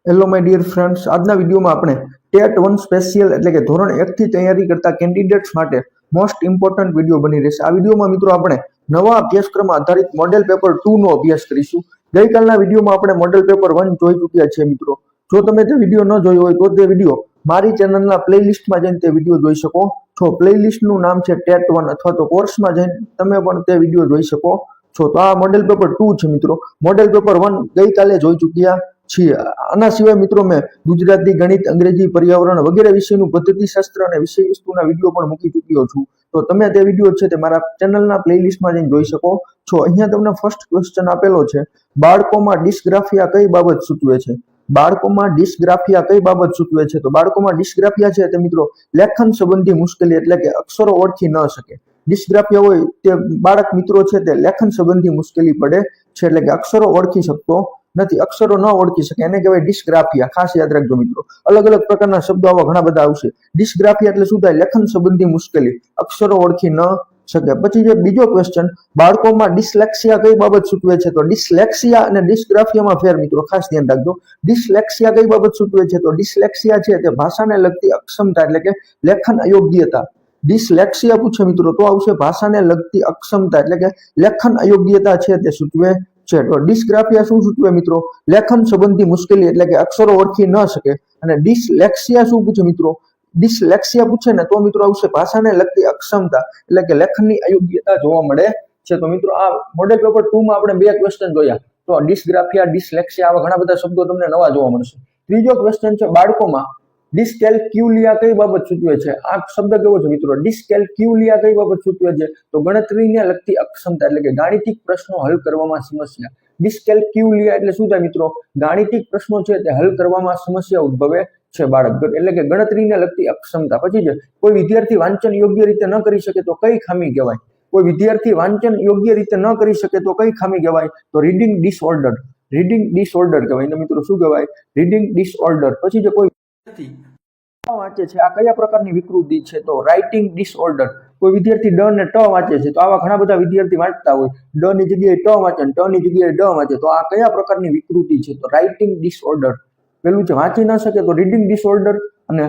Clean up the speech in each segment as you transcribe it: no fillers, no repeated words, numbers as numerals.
Hello my dear friends, આજના વિડીયોમાં આપણે ટેટ 1 સ્પેશિયલ એટલે કે ધોરણ 1 થી તૈયારી કરતા કેન્ડિડેટ્સ માટે મોસ્ટ ઇમ્પોર્ટન્ટ વિડીયો બની રહેશે. આ વિડીયોમાં મિત્રો આપણે નવા અભ્યાસક્રમ આધારિત મોડેલ પેપર 2 નો અભ્યાસ કરીશું. ગઈકાલના વિડીયોમાં આપણે મોડેલ પેપર 1 જોઈ ચૂક્યા છીએ મિત્રો. જો તમે તે વિડીયો ન જોયો હોય તો તે વિડીયો મારી ચેનલના પ્લેલિસ્ટમાં જઈને તે વિડીયો જોઈ શકો છો. પ્લેલિસ્ટનું નામ છે ટેટ 1 અથવા તો કોર્સમાં જઈને તમે પણ તે વિડીયો જોઈ શકો છો. તો આ મોડેલ પેપર 2 છે મિત્રો. મોડેલ પેપર 1 ગઈકાલે જોઈ ચૂક્યા છીએ. આના સિવાય મિત્રો મેં ગુજરાતી, ગણિત, અંગ્રેજી, પર્યાવરણ વગેરે વિષયનું પદ્ધતિશાસ્ત્ર અને વિષય વસ્તુના વિડીયો પણ મૂકી ચૂક્યો છું. તો તમે તે વિડીયો છે તે મારા ચેનલના પ્લેલિસ્ટમાં જઈને જોઈ શકો છો. અહીંયા તમને ફર્સ્ટ ક્વેશ્ચન આપેલો છે, બાળકોમાં ડિસ્ગ્રાફિયા કઈ બાબત સૂચવે છે? બાળકોમાં ડિસ્ગ્રાફિયા કઈ બાબત સૂચવે છે? તો બાળકોમાં ડિસ્ગ્રાફિયા છે તે મિત્રો લેખન સંબંધી મુશ્કેલી એટલે કે અક્ષરો ઓળખી ન શકે. ડિસ્ગ્રાફિયા હોય તે બાળક મિત્રો છે તે લેખન સંબંધી મુશ્કેલી પડે છે એટલે કે અક્ષરો ઓળખી શકતો નથી, અક્ષરો ન ઓળખી શકે, એને કહેવાય ડિસ્ગ્રાફિયા. ખાસ યાદ રાખજો મિત્રો. અલગ અલગ પ્રકારના શબ્દો આવા ઘણા બધા આવશે. ડિસ્ગ્રાફિયા એટલે શું થાય? લેખન સંબંધી મુશ્કેલી, અક્ષરો ઓળખી ન શકે. પછી જે બીજો ક્વેશ્ચન, બાળકોમાં ડિસ્લેક્સિયા કઈ બાબત સૂચવે છે? તો ડિસ્લેક્સિયા અને ડિસ્ગ્રાફિયામાં ફેર મિત્રો, ખાસ ધ્યાન રાખજો. ડિસ્લેક્સિયા કઈ બાબત સૂચવે છે? તો ડિસ્લેક્સિયા છે તે ભાષાને લગતી અક્ષમતા એટલે કે લેખન અયોગ્યતા. ડિસ્લેક્સિયા પૂછે મિત્રો તો આવશે ભાષાને લગતી અક્ષમતા એટલે કે લેખન અયોગ્યતા છે તે સૂચવે છે. તો ડિસ્ગ્રાફિયા શું સૂચવે મિત્રો? લેખન સંબંધી મુશ્કેલી એટલે કે અક્ષરો ઓળખી ન શકે. અને ડિસ્લેક્સિયા શું પૂછે મિત્રો? ડિસ્લેક્સિયા પૂછે ને તો મિત્રો આવશે ભાષાને લગતી અક્ષમતા એટલે કે લેખનની અયોગ્યતા જોવા મળે છે. તો મિત્રો આ મોડેલ પેપર 2 માં આપણે બે ક્વેશ્ચન જોયા. તો ડિસ્ગ્રાફિયા, ડિસ્લેક્સિયા આવા ઘણા બધા શબ્દો તમને નવા જોવા મળશે. ત્રીજો ક્વેશ્ચન છે, બાળકોમાં ડિસ્કેલ્ક્યુલિયા કઈ બાબત સૂચવે છે? આ શબ્દ કેવો છે મિત્રો? ડિસ્કેલ્ક્યુલિયા કઈ બાબત સૂચવે છે? તો ગણતરીને લગતી અક્ષમતા એટલે કે ગાણિતિક પ્રશ્નો હલ કરવામાં સમસ્યા. ડિસ્કેલ્ક્યુલિયા એટલે શું થાય મિત્રો? ગાણિતિક પ્રશ્નો છે તે હલ કરવામાં સમસ્યા ઉદ્ભવે છે બાળક એટલે કે ગણતરીને લગતી અક્ષમતા. પછી છે, કોઈ વિદ્યાર્થી વાંચન યોગ્ય રીતે ન કરી શકે તો કઈ ખામી કહેવાય? કોઈ વિદ્યાર્થી વાંચન યોગ્ય રીતે ન કરી શકે તો કઈ ખામી કહેવાય? તો રીડિંગ ડિસઓર્ડર. રીડિંગ ડિસઓર્ડર કહેવાય ને મિત્રો. શું કહેવાય? Reading disorder. પછી જે કોઈ વાંચે છે આ કયા પ્રકારની વિકૃતિ છે? તો રાઇટિંગ ડિસઓર્ડર. કોઈ વિદ્યાર્થી ડ ને ટ વાંચે છે તો આવા ઘણા બધા વિદ્યાર્થી વાંચતા હોય, ડ ની જગ્યાએ ટ વાંચે ને ટ ની જગ્યાએ ડ વાંચે, તો આ કયા પ્રકારની વિકૃતિ છે? તો રાઇટિંગ ડિસઓર્ડર. પેલું છે વાંચી ન શકે તો રીડિંગ ડિસઓર્ડર, અને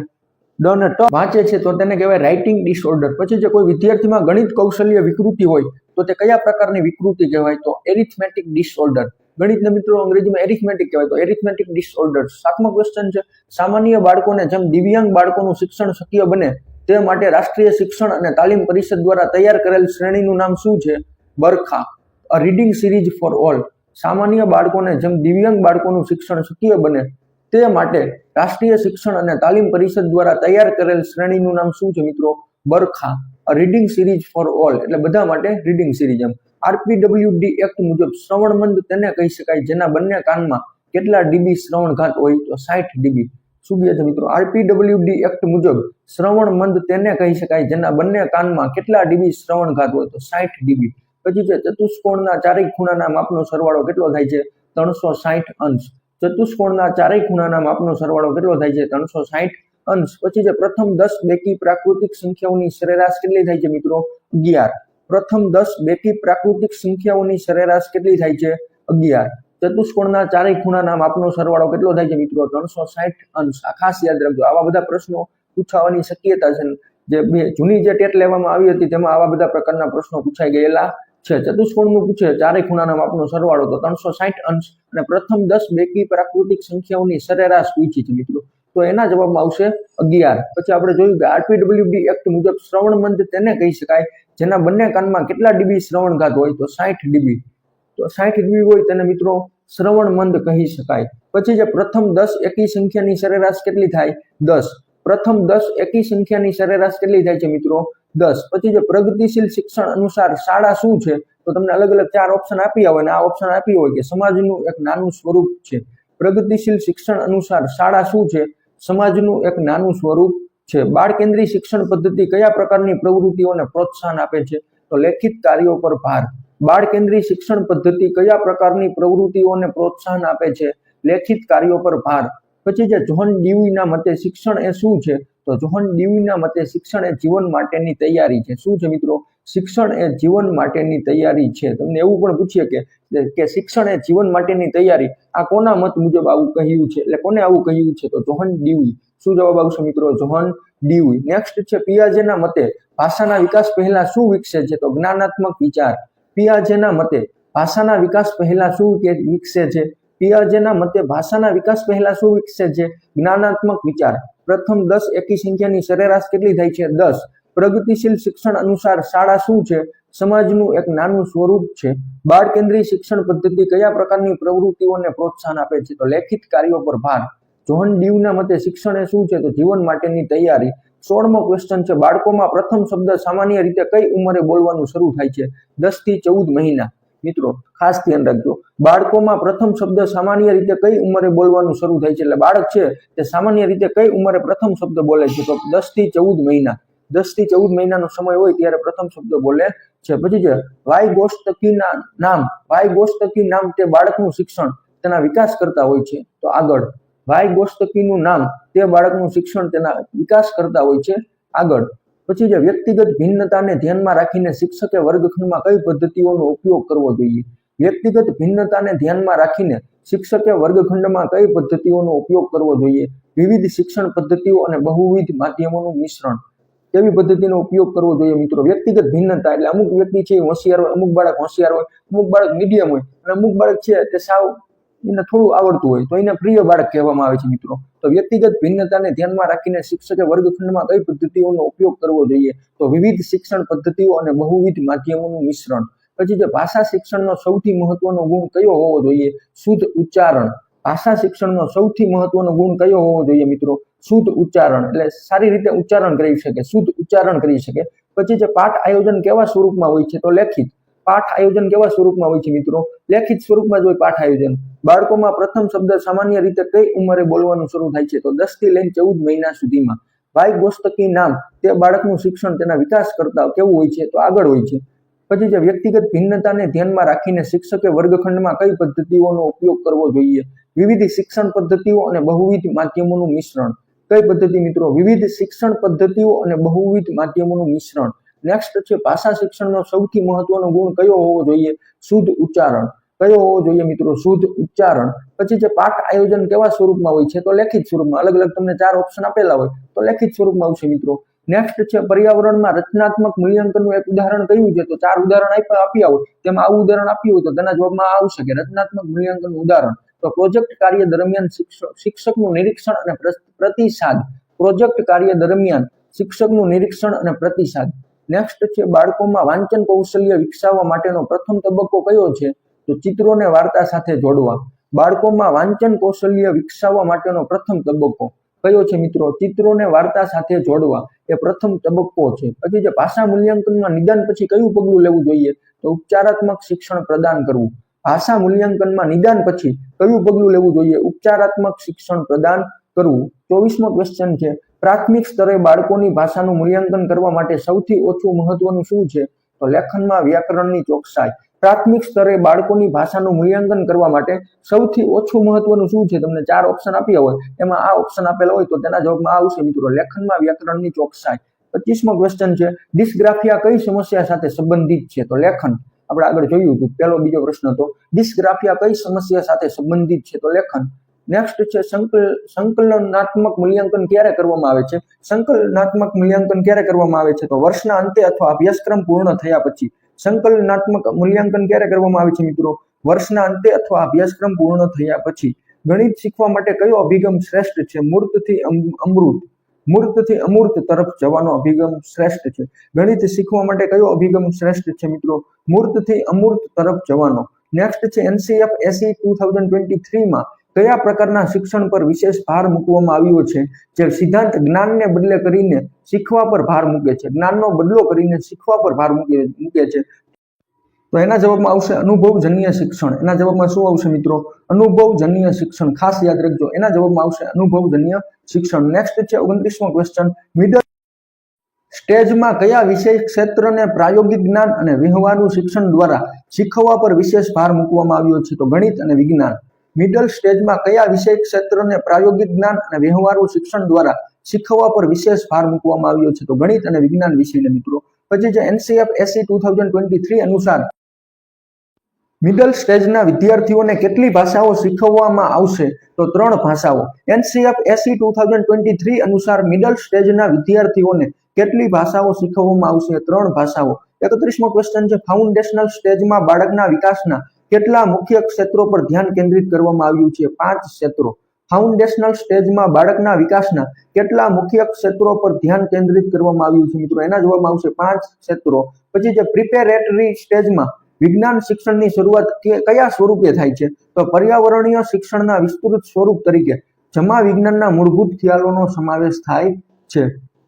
ડ ને ટ વાંચે છે તો તેને કહેવાય રાઇટિંગ ડિસઓર્ડર. પછી જે કોઈ વિદ્યાર્થીમાં ગણિત કૌશલ્ય વિકૃતિ હોય તો તે કયા પ્રકારની વિકૃતિ કહેવાય? તો એરિથમેટિક ડિસઓર્ડર. ગણિતના મિત્રો અંગ્રેજીમાં એરિથમેટિક કહેવાય, તો એરિથમેટિક ડિસઓર્ડર. 7મો ક્વેશ્ચન છે, સામાન્ય બાળકોને જેમ દિવ્યાંગ બાળકોનું શિક્ષણ શક્ય બને તે માટે રાષ્ટ્રીય શિક્ષણ અને તાલીમ પરિષદ દ્વારા તૈયાર કરેલ શ્રેણીનું નામ શું છે? બરખા, અ રીડિંગ સિરીઝ ફોર ઓલ. સામાન્ય બાળકોને જેમ દિવ્યાંગ બાળકોનું શિક્ષણ શક્ય બને તે માટે રાષ્ટ્રીય શિક્ષણ અને તાલીમ પરિષદ દ્વારા તૈયાર કરેલ શ્રેણીનું નામ શું છે મિત્રો? બરખા, અ રીડિંગ સિરીઝ ફોર ઓલ એટલે બધા માટે રીડિંગ સિરીઝ. એમ RPWD એક્ટ મુજબ શ્રવણમંદ તેને કહી શકાય જેના બંને કાનમાં કેટલા ડીબી શ્રવણ ઘાત હોય? તો 60 ડીબી. શું કહે છે મિત્રો? RPWD એક્ટ મુજબ શ્રવણમંદ તેને કહી શકાય જેના બંને કાનમાં કેટલા ડીબી શ્રવણ ઘાત હોય? તો 60 ડીબી. પછી છે, ચતુષ્કોણના ચારેય ખૂણાના માપનો સરવાળો કેટલો થાય છે? 360 અંશ. ચતુષ્કોણના ચારેય ખૂણાના માપનો સરવાળો કેટલો થાય છે? 360 અંશ. પછી છે, પ્રથમ 10 બેકી પ્રાકૃતિક સંખ્યાઓની સરેરાશ કેટલી થાય છે મિત્રો? 11. પ્રથમ 10 બેકી પ્રાકૃતિક સંખ્યાઓની સરેરાશ કેટલી થાય છે? 11. ચતુષ્કોણના ચારેય ખૂણાના માપનો સરવાળો કેટલો થાય છે મિત્રો? 360 અંશ. આ ખાસ યાદ રાખજો. આવા બધા પ્રશ્નો પૂછાવાની શક્યતા છે. જે જૂની જે ટેટ લેવામાં આવી હતી તેમાં આવા બધા પ્રકારના પ્રશ્નો પૂછાઈ ગયેલા છે. ચતુષ્કોણનું પૂછે ચારેય ખૂણાના માપનો સરવાળો તો 360 અંશ, અને પ્રથમ 10 બેકી પ્રાકૃતિક સંખ્યાઓની સરેરાશ પૂછી છે મિત્રો, તો એના જવાબમાં આવશે 11. પછી આપણે જોયું કે RPWD એક્ટ મુજબ શ્રવણમંદ તેને કહી શકાય જેના બંને કાનમાં કેટલા ડીબી શ્રવણ ઘાત હોય? તો 60 ડીબી. તો 60 ડીબી હોય તેને મિત્રો શ્રવણમંદ કહી શકાય. પછી જે પ્રથમ 10 એકી સંખ્યાની સરેરાશ કેટલી થાય? 10. પ્રથમ 10 એકી સંખ્યાની સરેરાશ કેટલી થાય છે મિત્રો? 10. પછી જે પ્રગતિશીલ શિક્ષણ અનુસાર શાળા શું છે? તો તમને અલગ અલગ 4 ઓપ્શન આપ્યા હોય, અને આ ઓપ્શન આપ્યું હોય કે સમાજનું એક નાનું સ્વરૂપ છે. પ્રગતિશીલ શિક્ષણ અનુસાર શાળા શું છે? સમાજનું એક નાનું સ્વરૂપ છે. બાળ કેન્દ્રીય શિક્ષણ પદ્ધતિ કયા પ્રકારની પ્રવૃત્તિઓને પ્રોત્સાહન આપે છે? તો લેખિત કાર્યો પર ભાર. બાળ કેન્દ્રીય શિક્ષણ પદ્ધતિ કયા પ્રકારની પ્રવૃત્તિઓને પ્રોત્સાહન આપે છે? લેખિત કાર્યો પર ભાર. પછી જે જ્હોન ડ્યુઈના મતે શિક્ષણ એ શું છે? તો જ્હોન ડ્યુઈના મતે શિક્ષણ એ જીવન માટેની તૈયારી છે. શું છે મિત્રો? શિક્ષણ એ જીવન માટેની તૈયારી છે। તમને એવું પણ પૂછીએ કે શિક્ષણ એ જીવન માટેની તૈયારી, આ કોના મત મુજબ આવું કહ્યું છે, એટલે કોને આવું કહ્યું છે? તો જોહન ડ્યુઈ। શું જવાબ આવશે મિત્રો? જોહન ડ્યુઈ। નેક્સ્ટ છે પિયાજેના મતે ભાષાના વિકાસ પહેલા શું વિકસે છે? તો જ્ઞાનાત્મક વિચાર। પિયાજેના મતે ભાષાના વિકાસ પહેલા શું વિકસે છે? પિયાજેના મતે ભાષાના વિકાસ પહેલા શું વિકસે છે? જ્ઞાનાત્મક વિચાર। પ્રથમ 10 એકી સંખ્યાની સરેરાશ કેટલી થાય છે? 10। પ્રગતિશીલ શિક્ષણ અનુસાર શાળા શું છે? સમાજનું એક નાનું સ્વરૂપ છે। બાળ કેન્દ્રીય શિક્ષણ પદ્ધતિ કયા પ્રકારની પ્રવૃત્તિઓને પ્રોત્સાહન આપે છે? તો લેખિત કાર્યો પર ભાર। જોહન ડ્યુના મતે શિક્ષણ એ શું છે? તો જીવન માટેની તૈયારી। 16મો ક્વેશ્ચન છે બાળકોમાં પ્રથમ શબ્દ સામાન્ય રીતે કઈ ઉંમરે બોલવાનું શરૂ થાય છે? 10 થી 14 મહિના। મિત્રો ખાસ ધ્યાન રાખજો, બાળકોમાં પ્રથમ શબ્દ સામાન્ય રીતે કઈ ઉંમરે બોલવાનું શરૂ થાય છે? એટલે બાળક છે તે સામાન્ય રીતે કઈ ઉંમરે પ્રથમ શબ્દ બોલે છે? તો 10 થી 14 મહિના। 10 થી 14 મહિનાનો સમય હોય ત્યારે પ્રથમ શબ્દ બોલે છે। પછી છે વાય ગોષ્ઠકીના નામ। વાય ગોષ્ઠકી નામ તે બાળકનું શિક્ષણ તેના વિકાસ કરતા હોય છે। તો આગળ વાય ગોષ્ઠકીનું નામ તે બાળકનું શિક્ષણ તેના વિકાસ કરતા હોય છે। આગળ પછી જે વ્યક્તિગત ભિન્નતાને ધ્યાનમાં રાખીને શિક્ષકે વર્ગખંડમાં કઈ પદ્ધતિઓનો ઉપયોગ કરવો જોઈએ? વ્યક્તિગત ભિન્નતાને ધ્યાનમાં રાખીને શિક્ષકે વર્ગખંડમાં કઈ પદ્ધતિઓનો ઉપયોગ કરવો જોઈએ? વિવિધ શિક્ષણ પદ્ધતિઓ અને બહુવિધ માધ્યમોનું મિશ્રણ। કેવી પદ્ધતિનો ઉપયોગ કરવો જોઈએ મિત્રો? વ્યક્તિગત ભિન્નતા એટલે અમુક વ્યક્તિ છે હોશિયાર હોય, અમુક બાળક હોશિયાર હોય, અમુક બાળક મીડિયમ હોય અને અમુક બાળક છે તે સાવ એને થોડું આવડતું હોય તો એને પ્રિય બાળક કહેવામાં આવે છે મિત્રો। તો વ્યક્તિગત ભિન્નતાને ધ્યાનમાં રાખીને શિક્ષકે વર્ગખંડમાં કઈ પદ્ધતિઓનો ઉપયોગ કરવો જોઈએ? તો વિવિધ શિક્ષણ પદ્ધતિઓ અને બહુવિધ માધ્યમોનું મિશ્રણ। પછી જે ભાષા શિક્ષણનો સૌથી મહત્વનો ગુણ કયો હોવો જોઈએ? શુદ્ધ ઉચ્ચારણ। ભાષા શિક્ષણનો સૌથી મહત્વનો ગુણ કયો હોવો જોઈએ મિત્રો? શુદ્ધ ઉચ્ચારણ, એટલે સારી રીતે ઉચ્ચારણ કરી શકે, શુદ્ધ ઉચ્ચારણ કરી શકે। પછી જે પાઠ આયોજન કેવા સ્વરૂપમાં હોય છે? તો લેખિત। પાઠ આયોજન કેવા સ્વરૂપમાં હોય છે મિત્રો? લેખિત સ્વરૂપમાં જ હોય પાઠ આયોજન। બાળકોમાં પ્રથમ શબ્દ સામાન્ય રીતે કઈ ઉંમરે બોલવાનું શરૂ થાય છે? તો 10 થી લઈને 14 મહિના સુધીમાં। વાય ગોષ્ઠકી નામ તે બાળકનું શિક્ષણ તેના વિકાસ કરતા કેવું હોય છે? તો આગળ હોય છે। પછી જે વ્યક્તિગત ભિન્નતાને ધ્યાનમાં રાખીને શિક્ષકે વર્ગખંડમાં કઈ પદ્ધતિઓનો ઉપયોગ કરવો જોઈએ? વિવિધ શિક્ષણ પદ્ધતિઓ અને બહુવિધ માધ્યમોનું મિશ્રણ। કઈ પદ્ધતિ મિત્રો? વિવિધ શિક્ષણ પદ્ધતિઓ અને બહુવિધ માધ્યમોનું મિશ્રણ। નેક્સ્ટ છે ભાષા શિક્ષણનો સૌથી મહત્વનો ગુણ કયો હોવો જોઈએ? શુદ્ધ ઉચ્ચારણ। કયો હોવો જોઈએ મિત્રો? શુદ્ધ ઉચ્ચારણ। પછી જે પાઠ આયોજન કેવા સ્વરૂપમાં હોય છે? તો લેખિત સ્વરૂપમાં। અલગ અલગ તમને 4 ઓપ્શન આપેલા હોય તો લેખિત સ્વરૂપમાં આવશે મિત્રો। નેક્સ્ટ છે પર્યાવરણમાં રચનાત્મક મૂલ્યાંકનનું એક ઉદાહરણ કયું છે? તો 4 ઉદાહરણ આપ્યા હોય તેમાં આવું ઉદાહરણ આપ્યું હોય તો તેના જવાબમાં આવશે કે રચનાત્મક મૂલ્યાંકનનું ઉદાહરણ। તો પ્રોજેક્ટ કાર્ય દરમિયાન શિક્ષકનું નિરીક્ષણ અને પ્રતિસાદ। પ્રોજેક્ટ કાર્ય દરમિયાન શિક્ષકનું નિરીક્ષણ અને પ્રતિસાદ। નેક્સ્ટ છે બાળકોમાં વાંચન કૌશલ્ય વિકસાવવા માટેનો પ્રથમ તબક્કો કયો છે? તો ચિત્રોને વાર્તા સાથે જોડવા। બાળકોમાં વાંચન કૌશલ્ય વિકસાવવા માટેનો પ્રથમ તબક્કો કયો છે મિત્રો? ચિત્રોને વાર્તા સાથે જોડવા એ પ્રથમ તબક્કો છે। પછી જે ભાષા મૂલ્યાંકનમાં નિદાન પછી કયું પગલું લેવું જોઈએ? તો ઉપચારાત્મક શિક્ષણ પ્રદાન કરવું। ભાષા મૂલ્યાંકનમાં નિદાન પછી કયું પગલું લેવું જોઈએ? ઉપચારાત્મક શિક્ષણ પ્રદાન કરવું। 24મો ક્વેશ્ચન છે પ્રાથમિક સ્તરે બાળકોની ભાષાનું મૂલ્યાંકન કરવા માટે સૌથી ઓછું મહત્વનું શું છે? તો લેખનમાં વ્યાકરણની ચોકસાઈ। પ્રાથમિક સ્તરે બાળકોની ભાષાનું મૂલ્યાંકન કરવા માટે સૌથી ઓછું મહત્વનું શું છે? તમને 4 ઓપ્શન આપ્યા હોય એમાં આ ઓપ્શન આપેલા હોય તો તેના જવાબમાં આવશે મિત્રો લેખનમાં વ્યાકરણની ચોકસાઈ। 25મો ક્વેશ્ચન છે ડિસ્ગ્રાફિયા કઈ સમસ્યા સાથે સંબંધિત છે? તો લેખન। આપણે આગળ જોયું હતું પહેલો બીજો પ્રશ્ન હતો ડિસ્ગ્રાફિયા કઈ સમસ્યા સાથે સંબંધિત છે? તો લેખન। નેક્સ્ટ છે સંકલનાત્મક મૂલ્યાંકન ક્યારે કરવામાં આવે છે? સંકલનાત્મક મૂલ્યાંકન ક્યારે કરવામાં આવે છે? તો વર્ષના અંતે અથવા અભ્યાસક્રમ પૂર્ણ થયા પછી। સંકલનાત્મક મૂલ્યાંકન ક્યારે કરવામાં આવે છે મિત્રો? વર્ષના અંતે અથવા અભ્યાસક્રમ પૂર્ણ થયા પછી। ગણિત શીખવા માટે કયો અભિગમ શ્રેષ્ઠ છે? મૂર્તથી અમૃત। મૂર્તથી અમૂર્ત તરફ જવાનો અભિગમ શ્રેષ્ઠ છે। ગણિત શીખવા માટે કયો અભિગમ શ્રેષ્ઠ છે મિત્રો? મૂર્તથી અમૂર્ત તરફ જવાનો। નેક્સ્ટ છે NCFSE 2023માં કયા પ્રકારના શિક્ષણ પર વિશેષ ભાર મૂકવામાં આવ્યો છે? જે સિદ્ધાંત જ્ઞાનને બદલે કરીને શીખવા પર ભાર મૂકે છે। જ્ઞાનનો બદલો કરીને શીખવા પર ભાર મૂકે છે। તો એના જવાબમાં આવશે અનુભવજન્ય શિક્ષણ। એના જવાબમાં શું આવશે મિત્રો? અનુભવજન્ય શિક્ષણ। ખાસ યાદ રાખજો એના જવાબમાં આવશે અનુભવજન્ય શિક્ષણ। નેક્સ્ટ છે 29મો ક્વેશ્ચન મિડલ સ્ટેજમાં કયા વિષય ક્ષેત્રને પ્રાયોગિક જ્ઞાન અને વ્યવહારુ શિક્ષણ દ્વારા શીખવવા પર વિશેષ ભાર મૂકવામાં આવ્યો છે? તો ગણિત અને વિજ્ઞાન। મિડલ સ્ટેજમાં કયા વિષય ક્ષેત્રને પ્રાયોગિક જ્ઞાન અને વ્યવહારુ શિક્ષણ દ્વારા શીખવવા પર વિશેષ ભાર મૂકવામાં આવ્યો છે? તો ગણિત અને વિજ્ઞાન વિષયને મિત્રો। પછી જે NCFSE 2023 અનુસાર મિડલ સ્ટેજના વિદ્યાર્થીઓને કેટલી ભાષાઓ શીખવવામાં આવશે? તો 3 ભાષાઓ. NCFSE 2023 અનુસાર મિડલ સ્ટેજના વિદ્યાર્થીઓને કેટલી ભાષાઓ શીખવવામાં આવશે? 3 ભાષાઓ. 31મો ક્વેશ્ચન છે, ફાઉન્ડેશનલ સ્ટેજમાં બાળકના વિકાસના કેટલા મુખ્ય ક્ષેત્રો પર ધ્યાન કેન્દ્રિત કરવામાં આવ્યું છે? 5 ક્ષેત્રો. ફાઉન્ડેશનલ સ્ટેજમાં બાળકના વિકાસના કેટલા મુખ્ય ક્ષેત્રો પર ધ્યાન કેન્દ્રિત કરવામાં આવ્યું છે? મિત્રો એના જવાબમાં આવશે 5 ક્ષેત્રો. પછી જે પ્રિપેરેટરી સ્ટેજમાં વિજ્ઞાન શિક્ષણની શરૂઆત કયા સ્વરૂપે થાય છે? તો પર્યાવરણીય શિક્ષણના વિસ્તૃત સ્વરૂપ તરીકે જમા વિજ્ઞાનના મૂળભૂત ખ્યાલોનો સમાવેશ થાય છે.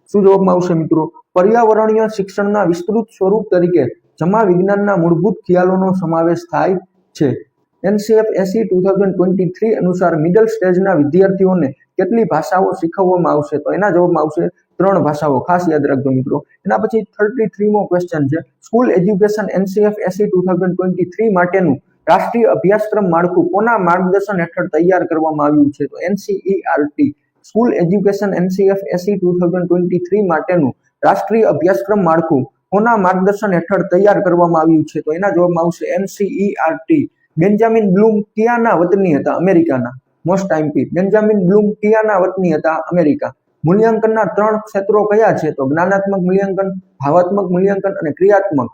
શું જવાબમાં આવશે મિત્રો? પર્યાવરણીય શિક્ષણના વિસ્તૃત સ્વરૂપ તરીકે જમા વિજ્ઞાનના મૂળભૂત ખ્યાલોનો સમાવેશ થાય છે. NCFSE 2023 અનુસાર મિડલ સ્ટેજના વિદ્યાર્થીઓને કેટલી ભાષાઓ શીખવવામાં આવશે? તો એના જવાબમાં આવશે 3 ભાષાઓ. ખાસ યાદ રાખજો મિત્રો. એના પછી 33મો ક્વેશ્ચન છે, સ્કૂલ એજ્યુકેશન NCFSE 2023 માટેનું રાષ્ટ્રીય અભ્યાસક્રમ માળખું કોના માર્ગદર્શન હેઠળ તૈયાર કરવામાં આવ્યું છે? તો NCERT. સ્કૂલ એજ્યુકેશન NCFSE 2023 માટેનું રાષ્ટ્રીય અભ્યાસક્રમ માળખું કોના માર્ગદર્શન હેઠળ તૈયાર કરવામાં આવ્યું છે? તો એના જવાબમાં આવશે NCERT. બેન્જામિન બ્લૂમ ક્યાંના વતની હતા? અમેરિકાના. મોસ્ટ આઈમ્પી. બેન્જામિન બ્લૂમ ક્યાંના વતની હતા? અમેરિકા. મૂલ્યાંકનના 3 ક્ષેત્રો કયા છે? તો જ્ઞાનાત્મક મૂલ્યાંકન, ભાવાત્મક મૂલ્યાંકન અને ક્રિયાત્મક.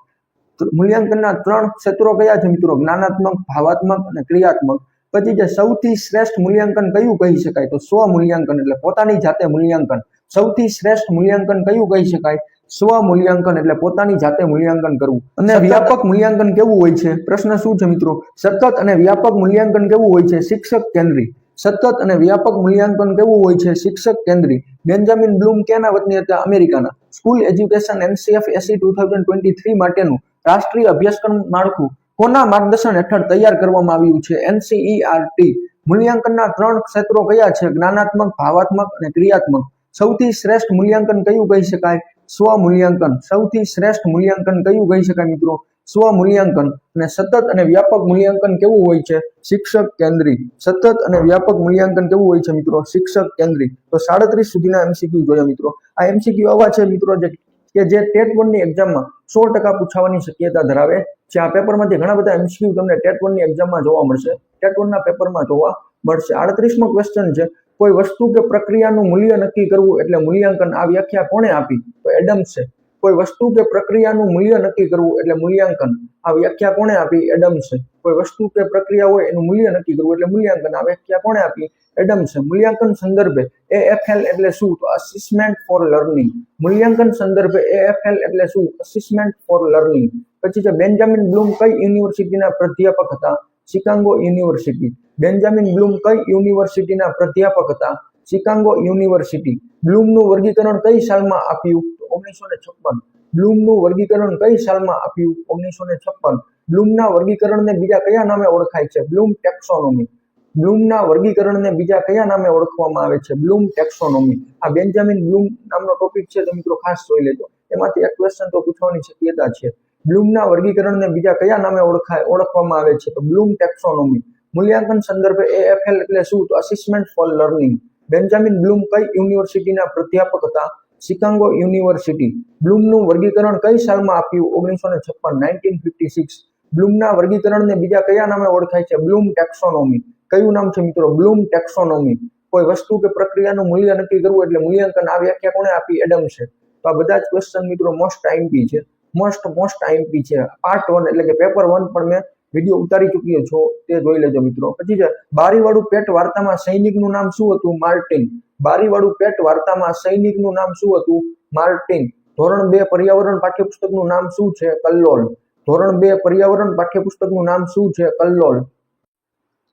મૂલ્યાંકનના 3 ક્ષેત્રો કયા છે મિત્રો? જ્ઞાનાત્મક, ભાવાત્મક અને ક્રિયાત્મક. પછી જે સૌથી શ્રેષ્ઠ મૂલ્યાંકન કયું કહી શકાય? તો સ્વ મૂલ્યાંકન એટલે પોતાની જાતે મૂલ્યાંકન. સૌથી શ્રેષ્ઠ મૂલ્યાંકન કયું કહી શકાય? સ્વ મૂલ્યાંકન એટલે પોતાની જાતે મૂલ્યાંકન કરવું. અને વ્યાપક મૂલ્યાંકન કેવું હોય છે? પ્રશ્ન શું છે મિત્રો? સતત અને વ્યાપક મૂલ્યાંકન કેવું હોય છે? શિક્ષક કેન્દ્રી. સતત અને વ્યાપક મૂલ્યાંકન કેવું હોય છે? શિક્ષક કેન્દ્રી. બેન્જામિન બ્લૂમ ક્યાંના વતની હતા? અમેરિકાના. સ્કૂલ એજ્યુકેશન NCFSE 2023 માટેનું રાષ્ટ્રીય અભ્યાસક્રમ માળખું કોના માર્ગદર્શન હેઠળ તૈયાર કરવામાં આવ્યું છે? NCERT. મૂલ્યાંકનના 3 ક્ષેત્રો કયા છે? જ્ઞાનાત્મક, ભાવાત્મક અને ક્રિયાત્મક. સૌથી શ્રેષ્ઠ મૂલ્યાંકન કયું કહી શકાય? સ્વ મૂલ્યાંકન. સૌથી શ્રેષ્ઠ મૂલ્યાંકન કયું કહી શકાય મિત્રો? સ્વ મૂલ્યાંકન. અને સતત અને વ્યાપક મૂલ્યાંકન કેવું હોય છે? શિક્ષક કેન્દ્રી. સતત અને વ્યાપક મૂલ્યાંકન કેવું હોય છે મિત્રો? શિક્ષક કેન્દ્રી. તો 37 સુધીના MCQ જોયા મિત્રો. આ MCQ આવા છે મિત્રો કે જે ટેટ 1 ની એક્ઝામમાં 100% પૂછાવાની શક્યતા ધરાવે છે. આ પેપરમાંથી ઘણા બધા MCQ તમને ટેટ 1 ની એક્ઝામમાં જોવા મળશે. ટેટ 1 ના પેપરમાં જોવા મળશે. 38મો ક્વેશ્ચન છે, કોઈ વસ્તુ કે પ્રક્રિયાનું મૂલ્ય નક્કી કરવું એટલે મૂલ્યાંકન. આ વ્યાખ્યા કોણે આપી? તો એડમ્સે. કોઈ વસ્તુ કે પ્રક્રિયાનું મૂલ્ય નક્કી કરવું એટલે મૂલ્યાંકન. આ વ્યાખ્યા કોણે આપી? એડમ્સે. કોઈ વસ્તુ કે પ્રક્રિયા હોય એનું મૂલ્ય નક્કી કરવું એટલે મૂલ્યાંકન. આ વ્યાખ્યા કોણે આપી? એડમ્સે. મૂલ્યાંકન સંદર્ભે AFL એટલે શું? તો અસેસમેન્ટ ફોર લર્નિંગ. મૂલ્યાંકન સંદર્ભે AFL એટલે શું? Assessment four learning. પછી છે, બેન્જામિન બ્લૂમ કઈ યુનિવર્સિટીના પ્રાધ્યાપક હતા? Chicago university. બેન્જામિન બ્લૂમ કઈ યુનિવર્સિટીના પ્રાધ્યાપક હતા? Chicago university. બ્લૂમનું વર્ગીકરણ કઈ સાલમાં આપ્યું? 1956. બ્લૂમનું વર્ગીકરણ કઈ સાલમાં આપ્યું? 1956. બ્લૂમના વર્ગીકરણને બીજા કયા નામે ઓળખાય છે? Bloom taxonomy. બ્લૂમના વર્ગીકરણને બીજા કયા નામે ઓળખવામાં આવે છે? Bloom taxonomy. આ બેન્જામિન બ્લૂમ નામનો ટોપિક છે તો મિત્રો ખાસ જોઈ લેજો. એમાંથી એક ક્વેશ્ચન તો પૂછવાની શક્યતા છે. બ્લૂમના વર્ગીકરણને બીજા કયા નામે ઓળખવામાં આવે છે? તો બ્લૂમ ટેક્સોનોમી. મૂલ્યાંકન સંદર્ભે AFL એટલે શું? તો assessment four learning. Benjamin Bloom કઈ યુનિવર્સિટીના પ્રાધ્યાપક હતા? Chicago university. બ્લૂમનું વર્ગીકરણ કઈ સાલમાં આપ્યું? 1956. બ્લૂમના વર્ગીકરણને બીજા કયા નામે ઓળખાય છે? Bloom taxonomy. કયું નામ છે મિત્રો? Bloom taxonomy. કોઈ વસ્તુ કે પ્રક્રિયાનું મૂલ્ય નક્કી કરવું એટલે મૂલ્યાંકન. આ વ્યાખ્યા કોણે આપી? એડમ્સે. તો આ બધા જ ક્વેશ્ચન મિત્રો મોસ્ટ આઈએમપી છે. મોસ્ટ આઈએમપી છે. પાર્ટ 1 એટલે કે પેપર 1 પણ મેં વિડીયો ઉતારી ચૂક્યો છો, તે જોઈ લેજો મિત્રો. પછી છે, બારીવાળું પેટ વાર્તામાં સૈનિકનું નામ શું હતું? માર્ટિન. બારીવાળું પેટ વાર્તામાં સૈનિકનું નામ શું હતું? માર્ટિન. ધોરણ 2 પર્યાવરણ પાઠ્યપુસ્તકનું નામ શું છે? કલ્લોલ. ધોરણ 2 પર્યાવરણ પાઠ્યપુસ્તકનું નામ શું છે? કલ્લોલ.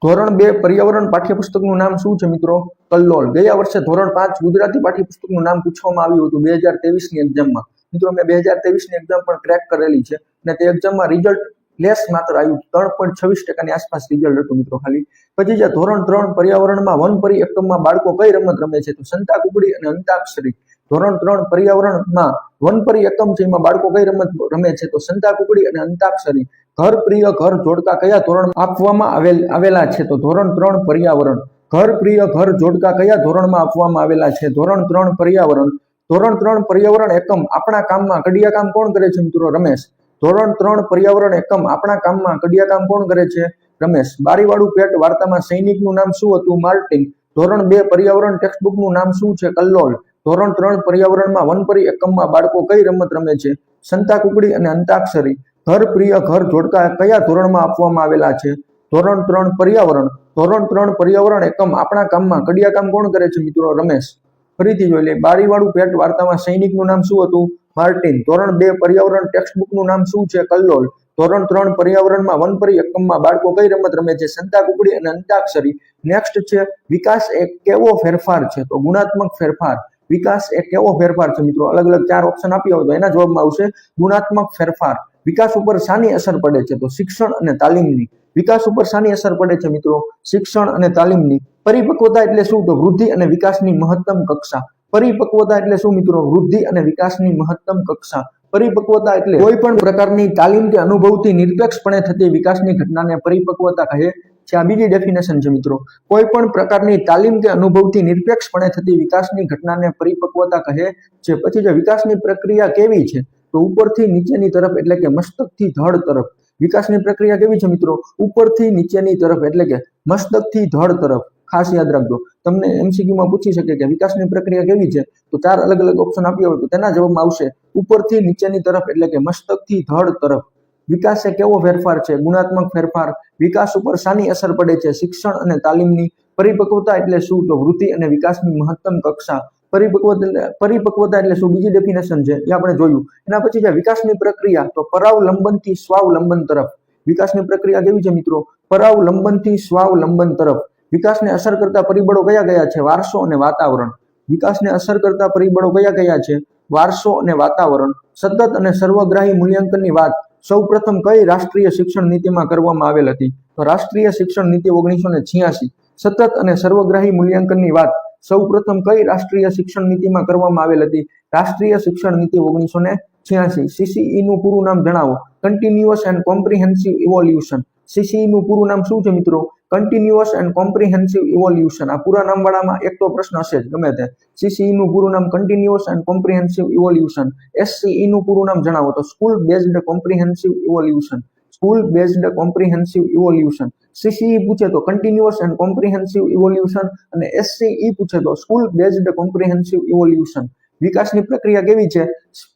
ધોરણ 2 પર્યાવરણ પાઠ્યપુસ્તકનું નામ શું છે મિત્રો? કલ્લોલ. ગયા વર્ષે ધોરણ 5 ગુજરાતી પાઠ્યપુસ્તકનું નામ પૂછવામાં આવ્યું હતું 2023 ની એક્ઝામમાં. મિત્રો મેં 2023 ની એક્ઝામ પણ ક્રેક કરેલી છે અને તે એક્ઝામમાં રિઝલ્ટ લેસ માત્ર આવ્યું. 3.26% ની આસપાસ રિઝલ્ટ હતું મિત્રો ખાલી. પછી જે ધોરણ 3 પર્યાવરણમાં વનપરી એકમમાં બાળકો કઈ રમત રમે છે? તો સંતાકુકડી અને અંતાક્ષરી. ધોરણ 3 પર્યાવરણમાં વનપરી એકમ છે એમાં બાળકો કઈ રમત રમે છે? તો સંતાકુકડી અને અંતાક્ષરી. ઘર પ્રિય ઘર જોડકા કયા ધોરણમાં આપવામાં આવેલા છે? તો ધોરણ 3 પર્યાવરણ. ઘર પ્રિય ઘર જોડકા કયા ધોરણમાં આપવામાં આવેલા છે? ધોરણ 3 પર્યાવરણ. ધોરણ 3 પર્યાવરણ એકમ આપણા કામમાં કડિયા કામ કોણ કરે છે મિત્રો? રમેશ. ધોરણ 3 પર્યાવરણ એકમ આપણા કામમાં કડિયા કામ કોણ કરે છે? રમેશ. બારીવાળું પેટ વાર્તામાં સૈનિકનું નામ શું હતું? માર્ટિન. ધોરણ 2 પર્યાવરણ ટેક્સ્ટબુકનું નામ શું છે? કલ્લોલ. ધોરણ 3 પર્યાવરણમાં વનપરી એકમમાં બાળકો કઈ રમત રમે છે? સંતાકુકડી અને અંતાક્ષરી. ઘર પ્રિય ઘર જોડકા કયા ધોરણમાં આપવામાં આવેલા છે? ધોરણ 3 પર્યાવરણ. ધોરણ 3 પર્યાવરણ એકમ આપણા કામમાં કડિયા કામ કોણ કરે છે મિત્રો? રમેશ. ફરીથી જોઈ લે. બારીવાળું પેટ વાર્તામાં સૈનિકનું નામ શું હતું? માર્ટિન. ધોરણ 2 પર્યાવરણ ટેક્સ્ટબુકનું નામ શું છે? કલ્લોલ. ધોરણ 3 પર્યાવરણમાં વનપરી એકમમાં બાળકો કઈ રમત રમે છે? સંતાકુકડી અને અંતાક્ષરી. નેક્સ્ટ છે વિકાસ એ કેવો ફેરફાર છે? તો ગુણાત્મક ફેરફાર. વિકાસ એ કેવો ફેરફાર છે મિત્રો? અલગ અલગ 4 ઓપ્શન આપ્યા હોય તો એના જવાબમાં આવશે ગુણાત્મક ફેરફાર. વિકાસ ઉપર શાની અસર પડે છે? તો શિક્ષણ અને તાલીમની. વિકાસ ઉપર શાની અસર પડે છે મિત્રો? શિક્ષણ અને તાલીમની. પરિપક્વતા એટલે શું? તો વૃદ્ધિ અને વિકાસની મહત્તમ કક્ષા. પરિપક્વતા એટલે શું મિત્રો? વૃદ્ધિ અને વિકાસની મહત્તમ કક્ષા. પરિપક્વતા એટલે કોઈ પણ પ્રકારની તાલીમ કે અનુભવથી નિરપેક્ષપણે થતી વિકાસની ઘટનાને પરિપક્વતા કહે છે. આ બીજી ડેફિનેશન છે મિત્રો. કોઈ પણ પ્રકારની તાલીમ કે અનુભવથી નિરપેક્ષપણે થતી વિકાસની ઘટનાને પરિપક્વતા કહે છે. પછી જે વિકાસની પ્રક્રિયા કેવી છે? તો ઉપરથી નીચેની તરફ એટલે કે મસ્તકથી ધડ તરફ. વિકાસની પ્રક્રિયા કેવી છે મિત્રો? ઉપરથી નીચેની તરફ એટલે કે મસ્તકથી ધડ તરફ. ખાસ યાદ રાખજો. તમને એમસીક્યુમાં પૂછી શકે કે વિકાસની પ્રક્રિયા કેવી છે? તો 4 અલગ અલગ ઓપ્શન આપ્યા હોય તો તેના જવાબમાં આવશે ઉપરથી નીચેની તરફ એટલે કે મસ્તકથી ધડ તરફ. વિકાસ એ કેવો ફેરફાર છે? ગુણાત્મક ફેરફાર. વિકાસ ઉપર શાની અસર પડે છે? શિક્ષણ અને તાલીમની. પરિપક્વતા એટલે શું? તો વૃદ્ધિ અને વિકાસની મહત્તમ કક્ષા. પરિપક્વતા એટલે શું? બીજી ડેફિનેશન છે એ આપણે જોયું. એના પછી છે વિકાસની પ્રક્રિયા તો પરાવલંબનથી સ્વાવલંબન તરફ. વિકાસની પ્રક્રિયા કેવી છે મિત્રો? પરાવલંબનથી સ્વાવલંબન તરફ. વિકાસને અસર કરતા પરિબળો કયા છે? વારસો અને વાતાવરણ. વિકાસને અસર કરતા પરિબળો કયા છે? વારસો અને વાતાવરણ. સતત અને સર્વગ્રાહી મૂલ્યાંકનની વાત સૌપ્રથમ કઈ રાષ્ટ્રીય શિક્ષણ નીતિમાં કરવામાં આવેલ હતી? તો રાષ્ટ્રીય શિક્ષણ નીતિ 1986. સતત અને સર્વગ્રાહી મૂલ્યાંકનની વાત સૌપ્રથમ કઈ રાષ્ટ્રીય શિક્ષણ નીતિમાં કરવામાં આવેલ હતી? રાષ્ટ્રીય શિક્ષણ નીતિ 1986. સીસીઈ નું પૂરું નામ જણાવો. Continuous and comprehensive evolution. CCE નું પૂરું નામ શું છે મિત્રો? Continuous and comprehensive evolution. આ પૂરા નામ વાળામાં એક તો પ્રશ્ન હશે જ ગમે તે. સીસીઈ નું પૂરું નામ કન્ટિન્યુઅસ એન્ડ કોમ્પ્રિહેન્સિવ ઇવોલ્યુશન. એસસીઈ નું પૂરું નામ જણાવો. તો school based comprehensive evolution. School based comprehensive evolution. CCE પૂછે તો કન્ટિન્યુઅસ એન્ડ કોમ્પ્રિહેન્સિવ ઇવોલ્યુશન અને એસસીઈ પૂછે તો સ્કૂલ બેઝડ કોમ્પ્રિહેન્સિવ ઇવોલ્યુશન. વિકાસની પ્રક્રિયા કેવી છે?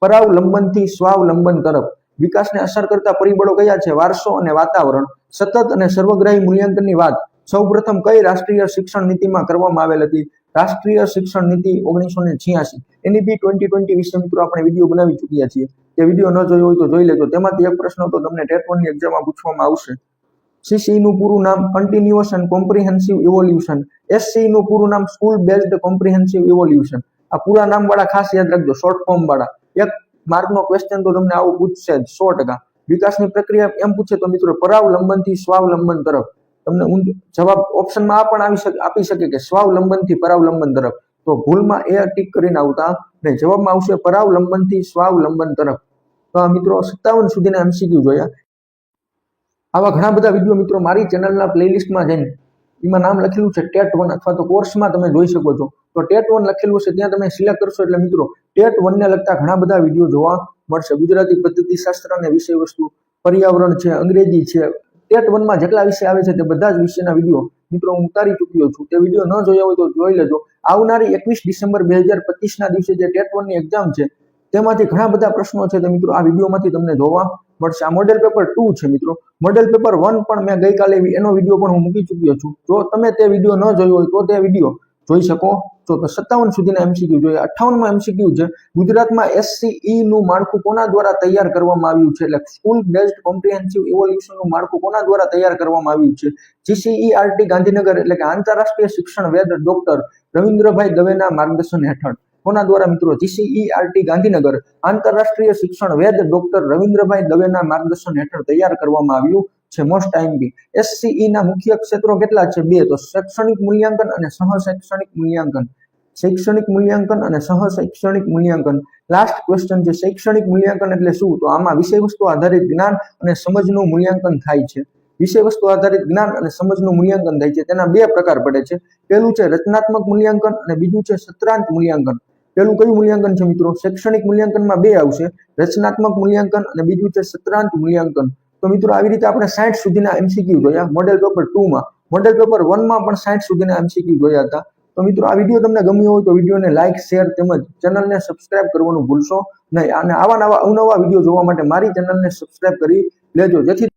પરાવલંબનથી સ્વાવલંબન તરફ. વિકાસને અસર કરતા પરિબળો કયા છે? વારસો અને વાતાવરણ. સતત અને સર્વગ્રાહી મૂલ્યાંકનની વાત સૌપ્રથમ કઈ રાષ્ટ્રીય શિક્ષણ નીતિમાં કરવામાં આવેલ હતી? રાષ્ટ્રીય શિક્ષણ નીતિ 1986. એનઈપી 2020 વિશે મિત્રો આપણે વિડીયો બનાવી ચૂક્યા છીએ. તે વિડીયો ન જોયો હોય તો જોઈ લેજો. તેમાંથી એક પ્રશ્ન તો તમને ટેટ 1 ની એક્ઝામમાં પૂછવામાં આવશે. સીસી નું પૂરું નામ continuous and comprehensive evolution. SC નું પૂરું નામ સ્કૂલ બેઝડ કોમ્પ્રિહેન્સિવ ઇવોલ્યુશન. આ પૂરા નામ વાળા ખાસ યાદ રાખજો, શોર્ટ ફોર્મ વાળા. એક માર્કનો ક્વેશ્ચન તો તમને આવું પૂછશે જ 100%. વિકાસની પ્રક્રિયા એમ પૂછે તો મિત્રો પરાવલંબનથી સ્વાવલંબન તરફ. તમને જવાબ ઓપ્શનમાં આ પણ આપી શકે કે સ્વાવલંબનથી પરાવલંબન તરફ. તો ભૂલમાં એ ટીક કરીને આવતા નહીં. જવાબમાં આવશે પરાવલંબનથી સ્વાવલંબન તરફ. તો આ મિત્રો 57 સુધીના એમસીક્યુ જોયા. આવા ઘણા બધા વિડીયો મિત્રો મારી ચેનલના પ્લેલિસ્ટમાં જઈને એમાં નામ લખેલું છે ટેટ 1 અથવા તો કોર્સમાં તમે જોઈ શકો છો. તો ટેટ 1 લખેલું છે ત્યાં તમે સિલેક્ટ કરશો એટલે મિત્રો ટેટ 1 ને લગતા ઘણા બધા વિડીયો જોવા મળશે. ગુજરાતી પદ્ધતિશાસ્ત્ર અને વિષય વસ્તુ, પર્યાવરણ છે, અંગ્રેજી છે. ટેટ 1 માં જેટલા વિષય આવે છે તે બધા જ વિષયના વિડીયો મિત્રો હું ઉતારી ચૂક્યો છું. તે વિડીયો ન જોયા હોય તો જોઈ લેજો. આવનારી 21 ડિસેમ્બર 2025 ના દિવસે જે ટેટ 1 ની એક્ઝામ છે તેમાંથી ઘણા બધા પ્રશ્નો છે તે મિત્રો આ વિડીયોમાંથી તમને જોવા મળશે. આ મોડેલ પેપર 2 છે મિત્રો. મોડેલ પેપર 1 પણ મેં ગઈકાલે એનો વિડીયો પણ હું મૂકી ચૂક્યો છું. જો તમે તે વિડીયો ન જોયો હોય તો તે વિડીયો જોઈ શકો છો. તો 57 સુધીના એમસીક્યુ જોઈએ. 58માં એમસીક્યુ છે ગુજરાતમાં એસસીઈ નું માળખું કોના દ્વારા તૈયાર કરવામાં આવ્યું છે? એટલે સ્કૂલ બેઝડ કોમ્પ્રિહેન્સિવ ઇવોલ્યુશન નું માળખું કોના દ્વારા તૈયાર કરવામાં આવ્યું છે? જીસીઈઆરટી ગાંધીનગર એટલે કે આંતરરાષ્ટ્રીય શિક્ષણ વેદ ડોક્ટર રવિન્દ્રભાઈ દવેના માર્ગદર્શન હેઠળ. કોના દ્વારા મિત્રો? જીસીઈઆરટી ગાંધીનગર આંતરરાષ્ટ્રીય શિક્ષણ વેદ ડોક્ટર રવિન્દ્રભાઈ દવેના માર્ગદર્શન હેઠળ તૈયાર કરવામાં આવ્યું છે. Most IMP. એસસીઈ ના મુખ્ય ક્ષેત્રો કેટલા છે? 2. તો શૈક્ષણિક મૂલ્યાંકન અને સહશૈક્ષણિક મૂલ્યાંકન. શૈક્ષણિક મૂલ્યાંકન અને સહશૈક્ષણિક મૂલ્યાંકન. લાસ્ટ ક્વેશ્ચન છે શૈક્ષણિક મૂલ્યાંકન એટલે શું? તો આમાં વિષય વસ્તુ આધારિત જ્ઞાન અને સમજનું મૂલ્યાંકન થાય છે. વિષય વસ્તુ આધારિત જ્ઞાન અને સમજનું મૂલ્યાંકન થાય છે. તેના 2 પ્રકાર પડે છે. પહેલું છે રચનાત્મક મૂલ્યાંકન અને બીજું છે સત્રાંત મૂલ્યાંકન. પેલું કયું મૂલ્યાંકન છે મિત્રો? શૈક્ષણિક મૂલ્યાંકનમાં 2 આવશે, રચનાત્મક મૂલ્યાંકન અને બીજું છે સત્રાંત મૂલ્યાંકન. તો મિત્રો આવી રીતે આપણે 60 સુધીના MCQ જોયા મોડેલ પેપર 2 માં. મોડેલ પેપર 1 માં પણ 60 સુધીના MCQ જોયા હતા. તો મિત્રો આ વિડીયો તમને ગમ્યો હોય તો વિડીયોને લાઇક, શેર તેમજ ચેનલને સબસ્ક્રાઇબ કરવાનું ભૂલશો નહીં. અને આવા નવા અવનવા વિડીયો જોવા માટે મારી ચેનલને સબસ્ક્રાઇબ કરી લેજો, જેથી